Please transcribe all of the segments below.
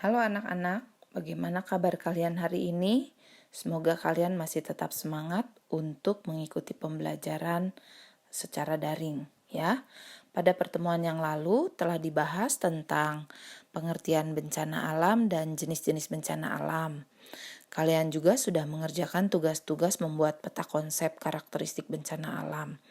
Halo anak-anak, bagaimana kabar kalian hari ini? Semoga kalian masih tetap semangat untuk mengikuti pembelajaran secara daring, ya. Pada pertemuan yang lalu telah dibahas tentang pengertian bencana alam dan jenis-jenis bencana alam. Kalian juga sudah mengerjakan tugas-tugas membuat peta konsep karakteristik bencana alam.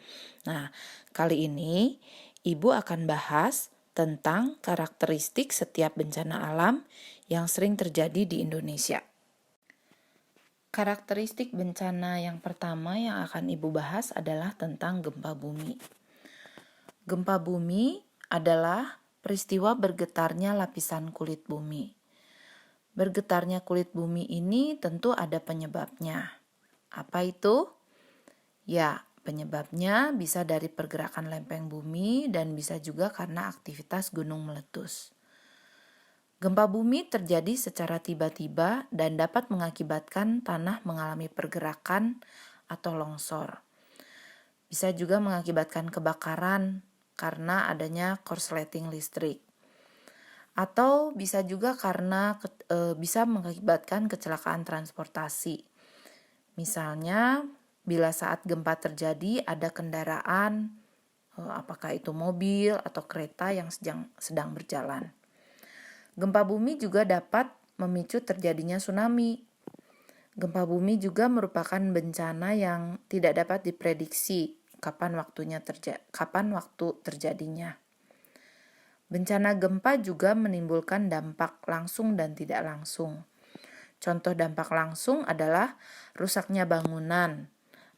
Nah, kali ini Ibu akan bahas tentang karakteristik setiap bencana alam yang sering terjadi di Indonesia. Karakteristik bencana yang pertama yang akan Ibu bahas adalah tentang gempa bumi. Gempa bumi adalah peristiwa bergetarnya lapisan kulit bumi. Bergetarnya kulit bumi ini tentu ada penyebabnya. Apa itu? Ya, penyebabnya bisa dari pergerakan lempeng bumi dan bisa juga karena aktivitas gunung meletus. Gempa bumi terjadi secara tiba-tiba dan dapat mengakibatkan tanah mengalami pergerakan atau longsor. Bisa juga mengakibatkan kebakaran karena adanya korsleting listrik. Atau bisa juga karena bisa mengakibatkan kecelakaan transportasi. Misalnya, bila saat gempa terjadi ada kendaraan, apakah itu mobil atau kereta yang sedang berjalan. Gempa bumi juga dapat memicu terjadinya tsunami. Gempa bumi juga merupakan bencana yang tidak dapat diprediksi kapan waktu terjadinya. Bencana gempa juga menimbulkan dampak langsung dan tidak langsung. Contoh dampak langsung adalah rusaknya bangunan,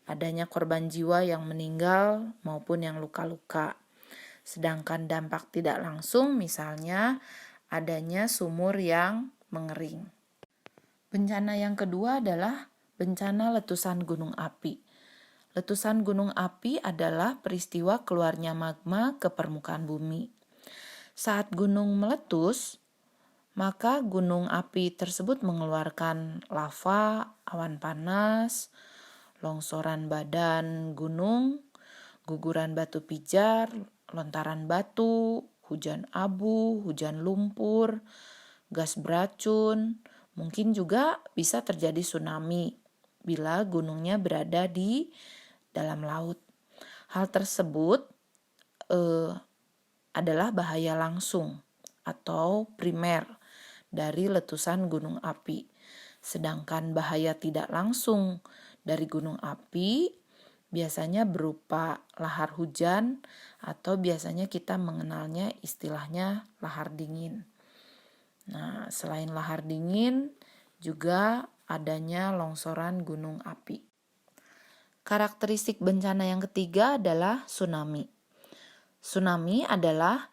adanya korban jiwa yang meninggal maupun yang luka-luka. Sedangkan dampak tidak langsung misalnya adanya sumur yang mengering. Bencana yang kedua adalah bencana letusan gunung api. Letusan gunung api adalah peristiwa keluarnya magma ke permukaan bumi. Saat gunung meletus, maka gunung api tersebut mengeluarkan lava, awan panas, longsoran badan gunung, guguran batu pijar, lontaran batu, hujan abu, hujan lumpur, gas beracun. Mungkin juga bisa terjadi tsunami bila gunungnya berada di dalam laut. Hal tersebut adalah bahaya langsung atau primer dari letusan gunung api. Sedangkan bahaya tidak langsung dari gunung api biasanya berupa lahar hujan atau biasanya kita mengenalnya istilahnya lahar dingin. Nah, selain lahar dingin juga adanya longsoran gunung api. Karakteristik bencana yang ketiga adalah tsunami. Tsunami adalah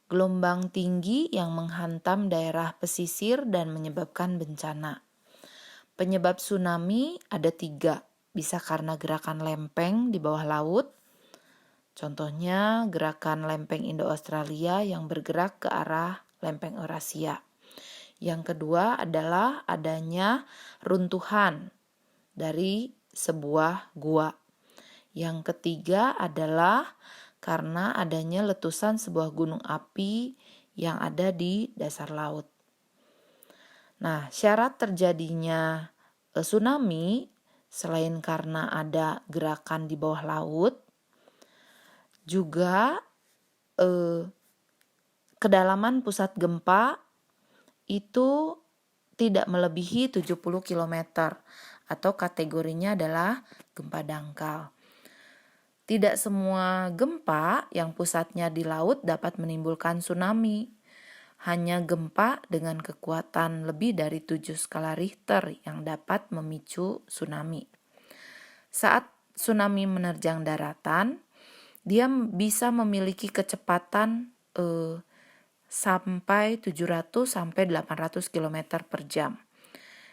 gelombang tinggi yang menghantam daerah pesisir dan menyebabkan bencana. Penyebab tsunami ada 3, bisa karena gerakan lempeng di bawah laut. Contohnya gerakan lempeng Indo-Australia yang bergerak ke arah lempeng Eurasia. Yang kedua adalah adanya runtuhan dari sebuah gua. Yang ketiga adalah karena adanya letusan sebuah gunung api yang ada di dasar laut. Nah, syarat terjadinya tsunami selain karena ada gerakan di bawah laut, juga kedalaman pusat gempa itu tidak melebihi 70 km atau kategorinya adalah gempa dangkal. Tidak semua gempa yang pusatnya di laut dapat menimbulkan tsunami. Hanya gempa dengan kekuatan lebih dari 7 skala Richter yang dapat memicu tsunami. Saat tsunami menerjang daratan, dia bisa memiliki kecepatan sampai 700 sampai 800 km per jam.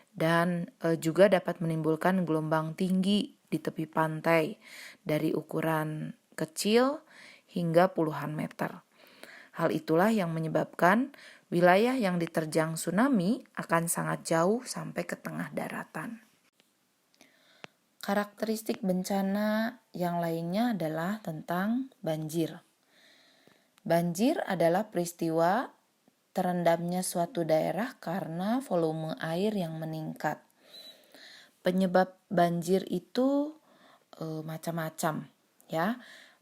Dan juga dapat menimbulkan gelombang tinggi di tepi pantai dari ukuran kecil hingga puluhan meter. Hal itulah yang menyebabkan wilayah yang diterjang tsunami akan sangat jauh sampai ke tengah daratan. Karakteristik bencana yang lainnya adalah tentang banjir. Banjir adalah peristiwa terendamnya suatu daerah karena volume air yang meningkat. Penyebab banjir itu macam-macam, ya.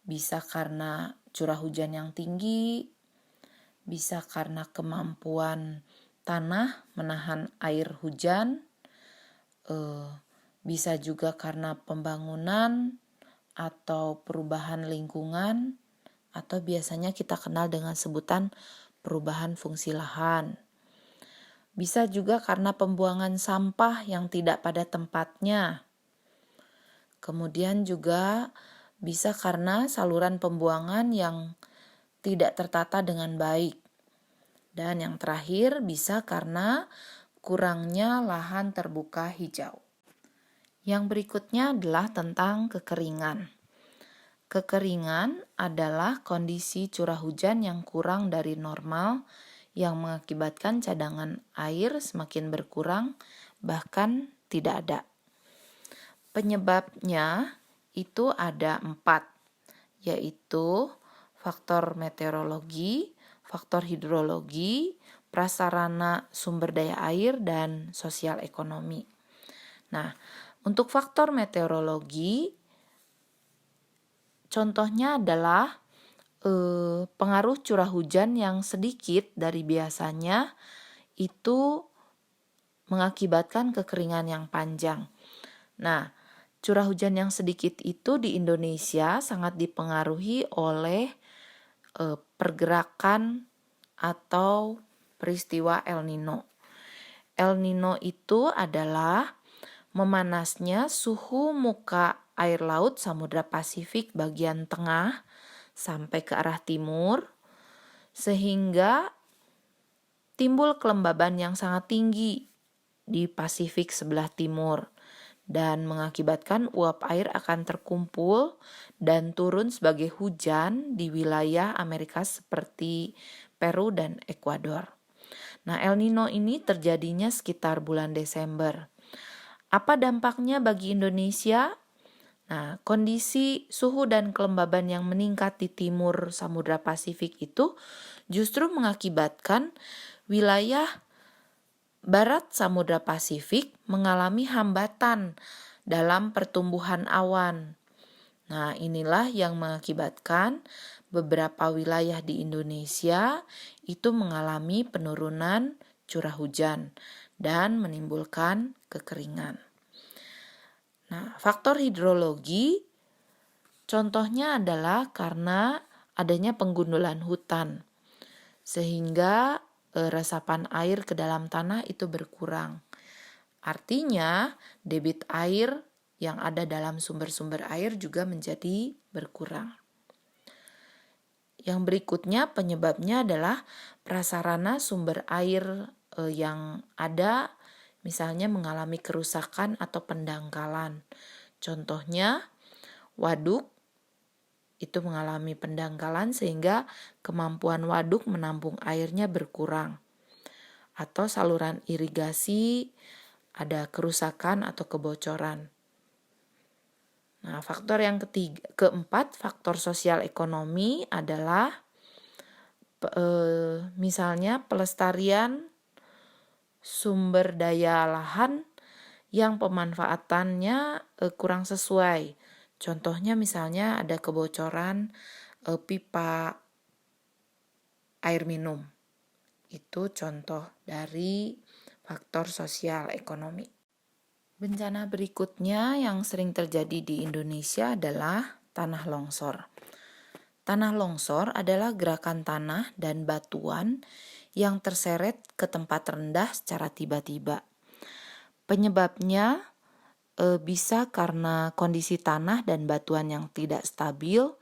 Bisa karena curah hujan yang tinggi, bisa karena kemampuan tanah menahan air hujan, bisa juga karena pembangunan atau perubahan lingkungan, atau biasanya kita kenal dengan sebutan perubahan fungsi lahan. Bisa juga karena pembuangan sampah yang tidak pada tempatnya. Kemudian juga bisa karena saluran pembuangan yang tidak tertata dengan baik. Dan yang terakhir bisa karena kurangnya lahan terbuka hijau. Yang berikutnya adalah tentang kekeringan. Kekeringan adalah kondisi curah hujan yang kurang dari normal yang mengakibatkan cadangan air semakin berkurang, bahkan tidak ada. Penyebabnya itu ada 4, yaitu faktor meteorologi, faktor hidrologi, prasarana sumber daya air, dan sosial ekonomi. Nah, untuk faktor meteorologi, contohnya adalah pengaruh curah hujan yang sedikit dari biasanya itu mengakibatkan kekeringan yang panjang. Nah, curah hujan yang sedikit itu di Indonesia sangat dipengaruhi oleh pergerakan atau peristiwa El Nino. El Nino itu adalah memanasnya suhu muka air laut Samudra Pasifik bagian tengah sampai ke arah timur, sehingga timbul kelembaban yang sangat tinggi di Pasifik sebelah timur dan mengakibatkan uap air akan terkumpul dan turun sebagai hujan di wilayah Amerika seperti Peru dan Ekuador. Nah, El Nino ini terjadinya sekitar bulan Desember. Apa dampaknya bagi Indonesia? Nah, kondisi suhu dan kelembaban yang meningkat di timur Samudra Pasifik itu justru mengakibatkan wilayah barat Samudra Pasifik mengalami hambatan dalam pertumbuhan awan. Nah, inilah yang mengakibatkan beberapa wilayah di Indonesia itu mengalami penurunan curah hujan dan menimbulkan kekeringan. Nah, faktor hidrologi contohnya adalah karena adanya penggundulan hutan, sehingga resapan air ke dalam tanah itu berkurang. Artinya, debit air yang ada dalam sumber-sumber air juga menjadi berkurang. Yang berikutnya penyebabnya adalah prasarana sumber air yang ada misalnya mengalami kerusakan atau pendangkalan. Contohnya, waduk itu mengalami pendangkalan sehingga kemampuan waduk menampung airnya berkurang. Atau saluran irigasi ada kerusakan atau kebocoran. Nah, faktor yang keempat, faktor sosial ekonomi adalah misalnya pelestarian sumber daya lahan yang pemanfaatannya kurang sesuai. Contohnya misalnya ada kebocoran pipa air minum. Itu contoh dari faktor sosial ekonomi. Bencana berikutnya yang sering terjadi di Indonesia adalah tanah longsor. Tanah longsor adalah gerakan tanah dan batuan yang terseret ke tempat rendah secara tiba-tiba. Penyebabnya bisa karena kondisi tanah dan batuan yang tidak stabil,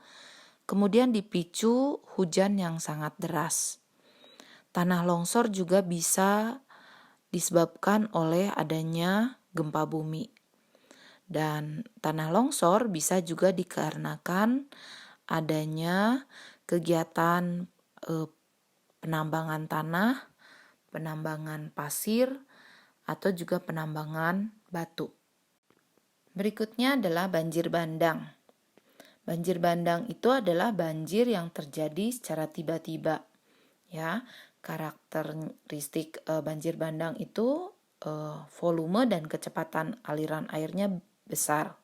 kemudian dipicu hujan yang sangat deras. Tanah longsor juga bisa disebabkan oleh adanya gempa bumi. Dan tanah longsor bisa juga dikarenakan adanya kegiatan penambangan tanah, penambangan pasir, atau juga penambangan batu. Berikutnya adalah banjir bandang. Banjir bandang itu adalah banjir yang terjadi secara tiba-tiba, ya, Karakteristik banjir bandang itu volume dan kecepatan aliran airnya besar.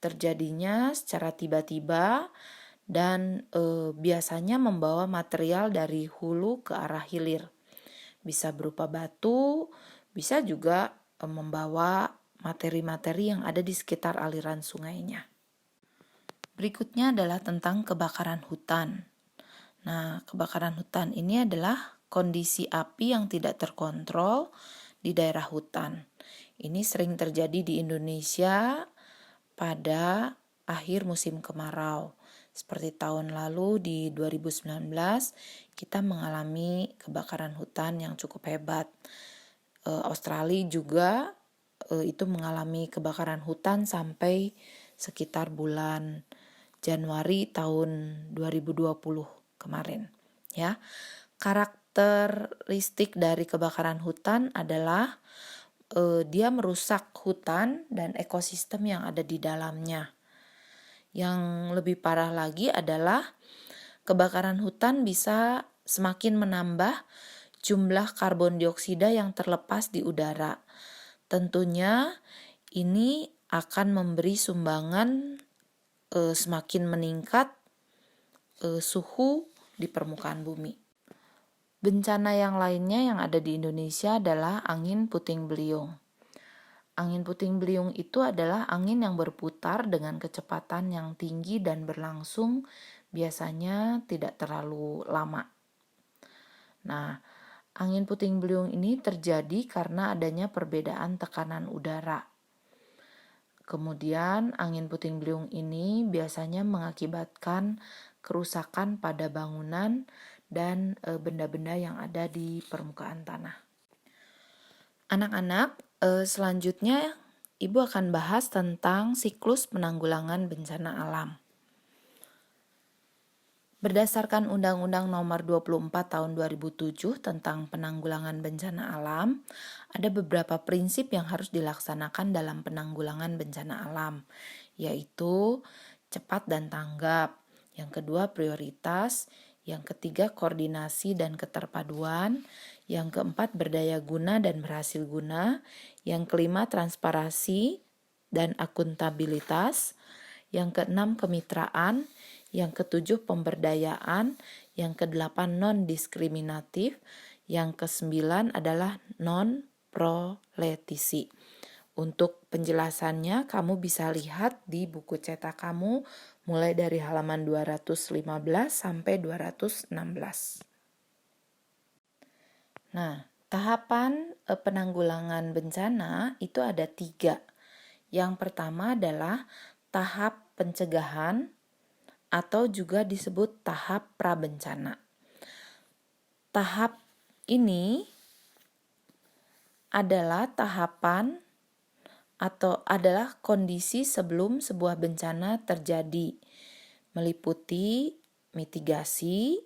Terjadinya secara tiba-tiba dan biasanya membawa material dari hulu ke arah hilir. Bisa berupa batu, bisa juga membawa materi-materi yang ada di sekitar aliran sungainya. Berikutnya adalah tentang kebakaran hutan. Nah, kebakaran hutan ini adalah kondisi api yang tidak terkontrol di daerah hutan. Ini sering terjadi di Indonesia pada akhir musim kemarau. Seperti tahun lalu di 2019 kita mengalami kebakaran hutan yang cukup hebat. Australia juga itu mengalami kebakaran hutan sampai sekitar bulan Januari tahun 2020 kemarin, ya. Karakteristik dari kebakaran hutan adalah dia merusak hutan dan ekosistem yang ada di dalamnya. Yang lebih parah lagi adalah kebakaran hutan bisa semakin menambah jumlah karbon dioksida yang terlepas di udara. Tentunya ini akan memberi sumbangan semakin meningkat suhu di permukaan bumi. Bencana yang lainnya yang ada di Indonesia adalah angin puting beliung. Angin puting beliung itu adalah angin yang berputar dengan kecepatan yang tinggi dan berlangsung biasanya tidak terlalu lama. Nah, angin puting beliung ini terjadi karena adanya perbedaan tekanan udara. Kemudian angin puting beliung ini biasanya mengakibatkan kerusakan pada bangunan dan benda-benda yang ada di permukaan tanah. Anak-anak, selanjutnya Ibu akan bahas tentang siklus penanggulangan bencana alam. Berdasarkan Undang-Undang Nomor 24 Tahun 2007 tentang penanggulangan bencana alam, ada beberapa prinsip yang harus dilaksanakan dalam penanggulangan bencana alam, yaitu cepat dan tanggap, yang kedua prioritas, yang ketiga koordinasi dan keterpaduan, yang keempat berdaya guna dan berhasil guna, yang kelima transparansi dan akuntabilitas, yang keenam kemitraan, yang ketujuh pemberdayaan, yang kedelapan non-diskriminatif, yang kesembilan adalah non-proletisi. Untuk penjelasannya kamu bisa lihat di buku cetak kamu mulai dari halaman 215 sampai 216. Nah, tahapan penanggulangan bencana itu ada 3. Yang pertama adalah tahap pencegahan atau juga disebut tahap prabencana. Tahap ini adalah tahapan atau adalah kondisi sebelum sebuah bencana terjadi, meliputi mitigasi,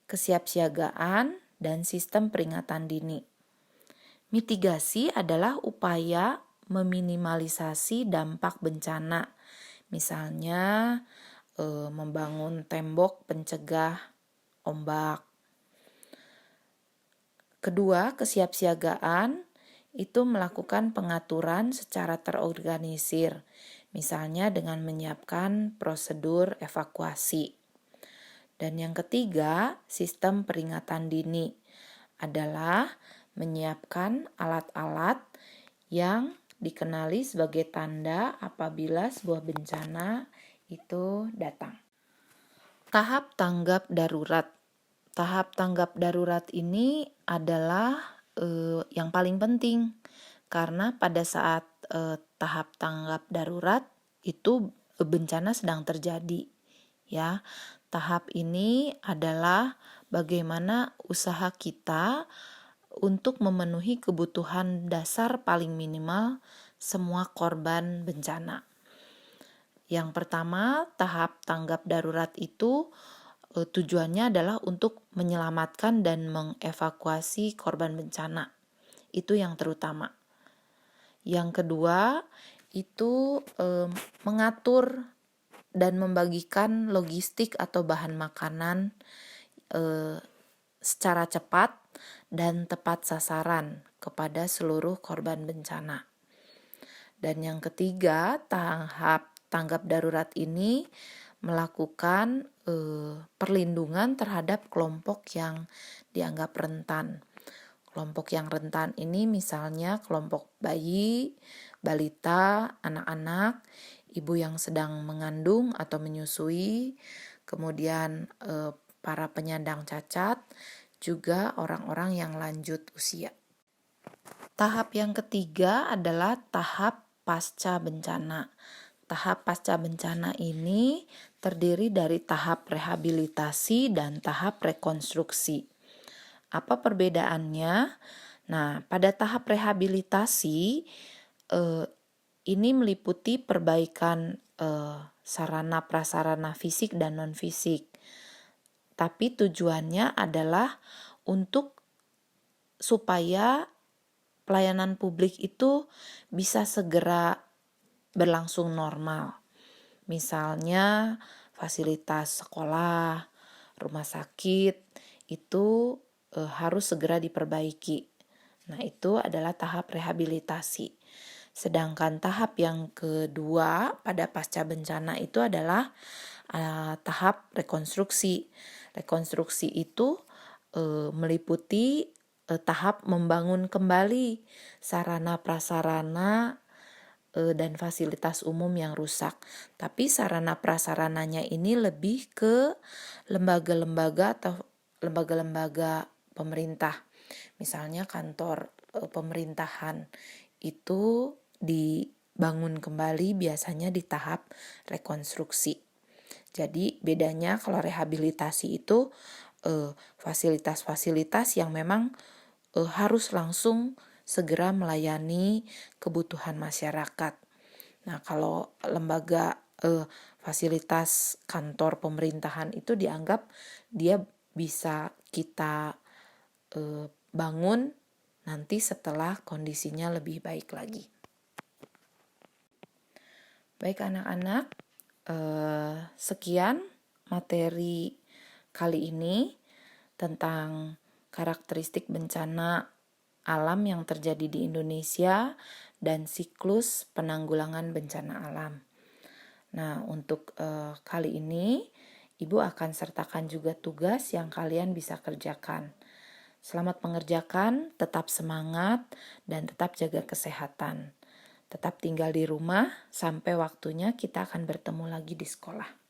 kesiapsiagaan, dan sistem peringatan dini. Mitigasi adalah upaya meminimalisasi dampak bencana, misalnya membangun tembok pencegah ombak. Kedua, kesiapsiagaan itu melakukan pengaturan secara terorganisir, misalnya dengan menyiapkan prosedur evakuasi. Dan yang ketiga, sistem peringatan dini adalah menyiapkan alat-alat yang dikenali sebagai tanda apabila sebuah bencana itu datang. Tahap tanggap darurat. Tahap tanggap darurat ini adalah yang paling penting karena pada saat tahap tanggap darurat itu bencana sedang terjadi, ya. Tahap ini adalah bagaimana usaha kita untuk memenuhi kebutuhan dasar paling minimal semua korban bencana. Yang pertama, tahap tanggap darurat itu tujuannya adalah untuk menyelamatkan dan mengevakuasi korban bencana. Itu yang terutama. Yang kedua, itu mengatur dan membagikan logistik atau bahan makanan secara cepat dan tepat sasaran kepada seluruh korban bencana. Dan yang ketiga, tahap tanggap darurat ini melakukan perlindungan terhadap kelompok yang dianggap rentan. Kelompok yang rentan ini misalnya kelompok bayi, balita, anak-anak, ibu yang sedang mengandung atau menyusui, kemudian para penyandang cacat, juga orang-orang yang lanjut usia. Tahap yang ketiga adalah tahap pasca bencana. Tahap pasca bencana ini terdiri dari tahap rehabilitasi dan tahap rekonstruksi. Apa perbedaannya? Nah, pada tahap rehabilitasi ini meliputi perbaikan sarana prasarana fisik dan non-fisik. Tapi tujuannya adalah untuk supaya pelayanan publik itu bisa segera berlangsung normal. Misalnya fasilitas sekolah, rumah sakit itu harus segera diperbaiki. Nah, itu adalah tahap rehabilitasi. Sedangkan tahap yang kedua pada pasca bencana itu adalah tahap rekonstruksi. Rekonstruksi itu meliputi tahap membangun kembali sarana prasarana dan fasilitas umum yang rusak. Tapi sarana prasarananya ini lebih ke lembaga-lembaga atau lembaga-lembaga pemerintah. Misalnya kantor pemerintahan itu dibangun kembali biasanya di tahap rekonstruksi. Jadi bedanya kalau rehabilitasi itu fasilitas-fasilitas yang memang harus langsung segera melayani kebutuhan masyarakat. Nah, kalau lembaga fasilitas kantor pemerintahan itu dianggap dia bisa kita bangun nanti setelah kondisinya lebih baik lagi. Baik anak-anak, sekian materi kali ini tentang karakteristik bencana alam yang terjadi di Indonesia dan siklus penanggulangan bencana alam. Nah, untuk kali ini Ibu akan sertakan juga tugas yang kalian bisa kerjakan. Selamat mengerjakan, tetap semangat, dan tetap jaga kesehatan. Tetap tinggal di rumah sampai waktunya kita akan bertemu lagi di sekolah.